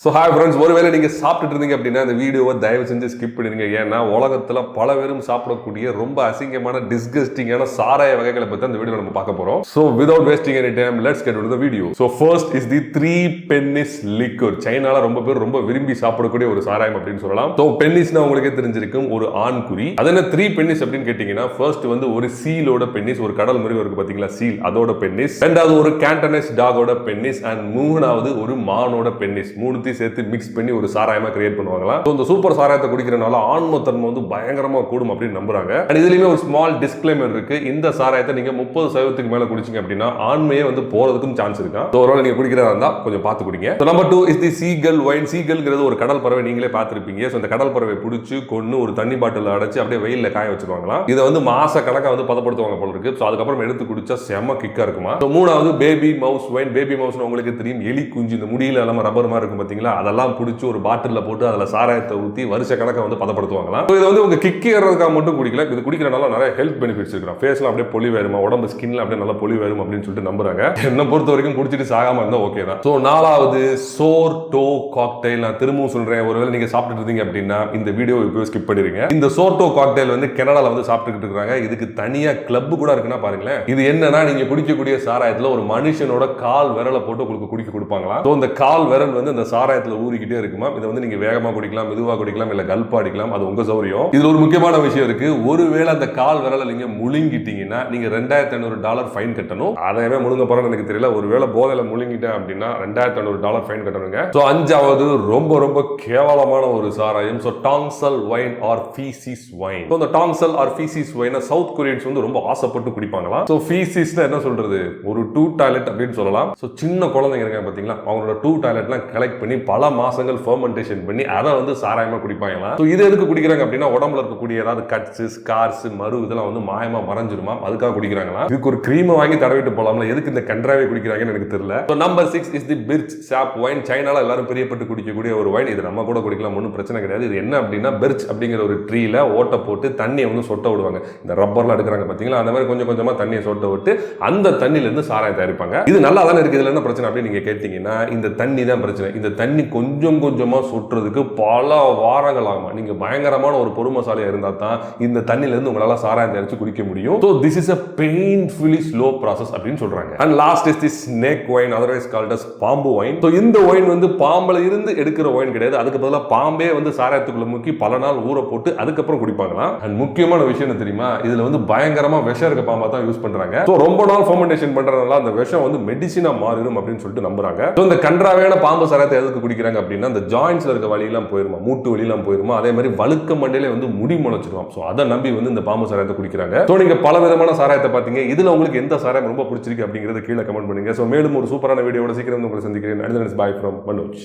So hi friends, ஒருவேளை நீங்கள் சாப்பிட்டுட்டு இருந்தீங்க அப்படின்னா இந்த வீடியோவை தயவு செஞ்சு ஸ்கிப் பண்ணிடுங்க. ஏன்னா உலகத்தில் பல பேரும் சாப்பிடக்கூடிய ரொம்ப அசிங்கமான டிஸ்கஸ்டிங்கான சாராய வகைகளை பற்றி அந்த வீடியோ நம்ம பார்க்க போகிறோம். So without wasting any time let's get to the video. So first is the 3 pennies liquor. சைனால ரொம்ப பேர் ரொம்ப விரும்பி சாப்பிடக்கூடிய ஒரு சாராயம் அப்படின்னு சொல்லலாம். ஸோ பென்னிஸ்னா உங்களுக்கே தெரிஞ்சிருக்கும், ஒரு ஆண்குறி. அது என்ன 3 பென்னிஸ் அப்படின்னு கேட்டீங்கன்னா, ஃபர்ஸ்ட் வந்து ஒரு சீலோட பென்னிஸ், ஒரு கடல் மிருகம் இருக்கு பார்த்தீங்களா சீல், அதோட பென்னிஸ். ரெண்டாவது ஒரு கேண்டனஸ் டாகோட பென்னிஸ். அண்ட் மூணாவது ஒரு மானோட பென்னிஸ். மூணு சேர்த்து மிக்ஸ் பண்ணி ஒரு சாராயமா கிரியேட் பண்ணுவாங்களா. இந்த சூப்பர் சாராயத்தை குடிக்கிறனால ஆன்மத்தன்மை வந்து பயங்கரமா கூடும் அப்படின்னு நம்புறாங்க. அண்ட் இதுலயுமே ஒரு ஸ்மால் டிஸ்க்ளைமர் இருக்கு. இந்த சாராயத்தை நீங்க 30% மேல குடிச்சீங்க அப்படின்னா ஆண்மையே வந்து போறதுக்கும் சான்ஸ் இருக்கா. ஒருவேளை நீங்க குடிக்கிறதா இருந்தா கொஞ்சம் பார்த்து குடிங்க. Number 2 is the seagull wine. சீகல்ங்கிறது ஒரு கடல் பறவை, நீங்களே பார்த்திருப்பீங்க. இந்த கடல் பறவை பிடிச்சு கொன்னு ஒரு தண்ணி பாட்டில் அடைச்சு அப்படியே வெயில்ல காய வச்சிருவாங்களா. இதை வந்து மாச கணக்கா வந்து பதப்படுத்துவாங்க போல இருக்கு. அதுக்கப்புறம் எடுத்து குடிச்சா செம கிக்கா இருக்குமா. மூணாவது baby mouse wine. Baby mouse உங்களுக்கு தெரியும், எலி குஞ்சு இந்த முடியில எல்லாம் ரப்பர் மாதிரி இருக்கும் பாத்தீங்களா, அதெல்லாம் பிடிச்சி ஒரு பாட்டில் போட்டு அதுல சாராயத்தை ஊற்றி வருஷ கணக்கை வந்து பதப்படுத்துவாங்களாம். இது வந்து உங்க கிக்கி ஏறதுக்காக மட்டும் குடிக்கல, இது குடிக்கிறனால நிறைய ஹெல்த் பெனிஃபிட்ஸ் இருக்கு. ஃபேஸ்ல அப்படியே பொலி வருமா, உடம்பு ஸ்கின்ல அப்படியே நல்லா பொலி வரும் அப்படின்னு சொல்லிட்டு நம்புறாங்க. என்ன பொறுத்த வரைக்கும் குடிச்சிட்டு சாகாம இருந்தா ஓகே தான். ஸோ நாலாவது சோர்டோ காக்டெயில். நான் திரும்பவும் சொல்றேன், ஒருவேளை நீங்க சாப்பிட்டு இருந்தீங்க அப்படின்னா இந்த வீடியோ இப்போ ஸ்கிப் பண்ணிருங்க. இந்த சோர்டோ காக்டெயில் வந்து கனடால வந்து சாப்பிட்டுக்கிட்டு இருக்காங்க. இதுக்கு தனியா கிளப் கூட இருக்குன்னா பாருங்களேன். இது என்னன்னா, நீங்க குடிக்கக்கூடிய சாராயத்துல ஒரு மனுஷனோட கால் விரலை போட்டு உங்களுக்கு குடிக்க கொடுப்பாங்களா. இந்த கால் விரல் வந்து இந்த சாராயத்துல ஊறிக்கிட்டே இருக்குமா. இதை வந்து நீங்க வேகமா குடிக்கலாம், மெதுவா குடிக்கலாம், இல்ல கல்பா அடிக்கலாம், அது உங்க சௌரியம். இதுல ஒரு முக்கியமான விஷயம் இருக்கு. ஒருவேளை அந்த கால் விரலை நீங்க முழுங்கிட்டீங்கன்னா நீங்க $2500 ஃபைன் கட்டணும். அதையவே முழுங்க போறேன்னு எனக்கு தெரியல. ஒருவேளை போதையில முழுங்கிட்டேன் அப்படின்னா $2500 ஃபைன் கட்டணுங்க. சோ அஞ்சாவது ரொம்ப ரொம்ப கேவலமான ஒரு சாராயம். சோ டாங்சல் wine or feces wine. So இந்த டாங்சல் ஆர் ஃபீசிஸ் வைனை சவுத் கொரியன்ஸ் வந்து ரொம்ப ஆசைப்பட்டு குடிப்பாங்களாம். சோ ஃபீசிஸ்னா என்ன சொல்றது, ஒரு டூ டாய்லெட் அப்படின்னு சொல்லலாம். சோ சின்ன குழந்தைங்க இருக்காங்க பாத்தீங்களா, அவங்களோட டூ டாய்லெட்லாம் கலெக்ட் பண்ணி பல மாசங்கள் ஃபெர்மெண்டேஷன் பண்ணி அதை வந்து சாராயமா குடிப்பாங்களாம். ஸோ இது எதுக்கு குடிக்கிறாங்க அப்படின்னா, உடம்புல இருக்கக்கூடிய ஏதாவது கட்ஸ், ஸ்கார்ஸ், மரு இதெல்லாம் வந்து மாயமா மறைஞ்சிருமா, அதுக்காக குடிக்கிறாங்களா. இதுக்கு ஒரு கிரீம் வாங்கி தடவிட்டு போலாம்ல, எதுக்கு இந்த கன்றாவே குடிக்கிறாங்கன்னு எனக்கு தெரியல. So number 6 is the perch சாப் வைன். சைனால எல்லாரும் பிரியப்பட்டு குடிக்கக்கூடிய ஒரு வைன். இது நம்ம கூட குடிக்கலாம், ஒன்றும் பிரச்சனை கிடையாது. இது என்ன அப்படின்னா, பெர்ச் அப்படிங்கிற ஒரு ட்ரீல ஓட்ட போட்டு தண்ணியை வந்து சொட்ட விடுவாங்க. இந்த ரப்பர்லாம் எடுக்கிறாங்க பார்த்தீங்களா, அந்த மாதிரி கொஞ்சம் கொஞ்சமா தண்ணியை சொட்ட விட்டு அந்த தண்ணியில இருந்து சாராயம் தயாரிப்பாங்க. இது நல்லா தானே இருக்கு, இதுல என்ன பிரச்சனை அப்படின்னு நீங்க கேட்டீங்கன்னா, இந்த தண்ணி தான் பிரச்சனை. இந்த தண்ணி கொஞ்சம் கொஞ்சமா சுற்றுறதுக்கு பல வாரங்கள் ஆகும். நீங்க பயங்கரமான ஒரு பொறுமைசாலியா இருந்தா தான் இந்த தண்ணில இருந்து உங்களால சாராயம் தயாரிச்சு குடிக்க முடியும். So this is a painfully slow process அப்படின்னு சொல்றாங்க. And last is the snake wine, otherwise called as பாம்பு wine. So இந்த ஒயின் வந்து பாம்புல இருந்து எடுக்கிற ஒயின் கிடையாது. அதுக்கு பதிலா பாம்பே வந்து சாராயத்துக்குள்ள முக்கி பல நாள் ஊற போட்டு அதுக்கப்புறம் குடிப்பாங்களாம். And முக்கியமான விஷயம் என்ன தெரியுமா, இதுல வந்து பயங்கரமா விஷம் இருக்க பாம்பா தான் யூஸ் பண்றாங்க. So ரொம்ப நாள் ஃபெர்மெண்டேஷன் பண்றதுனால அந்த விஷம் வந்து மெடிசினா மாறிடும் அப்படின்னு சொல்லிட்டு நம்புறாங்க. So இந்த கன்றாவையான பாம்பு சாராயத்தை எதுக்கு குடிக்கிறாங்க அப்படின்னா, அந்த ஜாயின்ஸ்ல இருக்க வலியெல்லாம் போயிருமா, மூட்டு வலியெல்லாம் போயிருமா, அதே மாதிரி வழுக்க மண்டையில வந்து முடி முளைச்சிடும். ஸோ அதை நம்பி வந்து இந்த பாம்பு சாராயத்தை குடிக்கிறாங்க. ஸோ நீங்க பல விதமான சாராயத்தை பார்த்தீங்க. இதுல உங்களுக்கு எந்த சாராயம் ரொம்ப பிடிச்சிருக்கு அப்படிங்கறத கீழே கமெண்ட் பண்ணுங்க. ஸோ மேலும் ஒரு சூப்பரான வீடியோட சீக்கிரம் உங்களை சந்திக்கிறேன். Bye from Manoj.